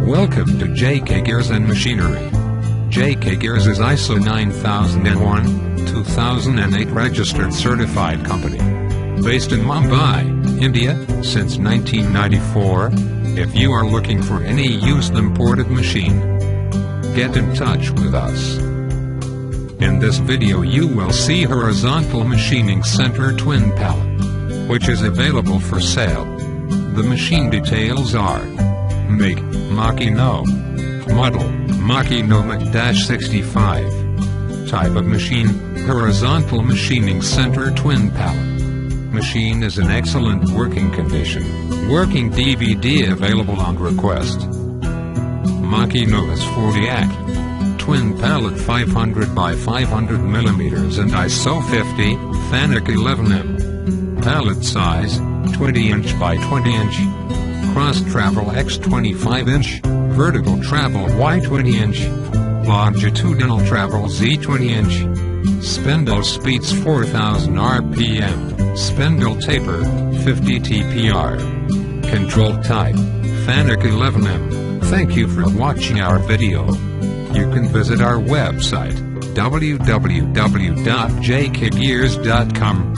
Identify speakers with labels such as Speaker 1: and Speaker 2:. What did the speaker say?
Speaker 1: Welcome to JK Gears and Machinery. JK Gears is ISO 9001-2008 registered certified company. Based in Mumbai, India, since 1994. If you are looking for any used imported machine, get in touch with us. In this video you will see horizontal machining center twin pallet, which is available for sale. The machine details are: make, Makino. Model, Makino MC-65. Type of machine, horizontal machining center twin pallet. Machine is in excellent working condition. Working DVD available on request. Makino is 40-act. Twin pallet 500 by 500 mm and ISO 50, Fanuc 11mm. Pallet size, 20 inch by 20 inch. Cross travel X 25 inch. Vertical travel Y 20 inch. Longitudinal travel Z 20 inch. Spindle speeds 4000 RPM. Spindle taper, 50 TPR. Control type, Fanuc 11mm. Thank you for watching our video. You can visit our website, www.jkgears.com.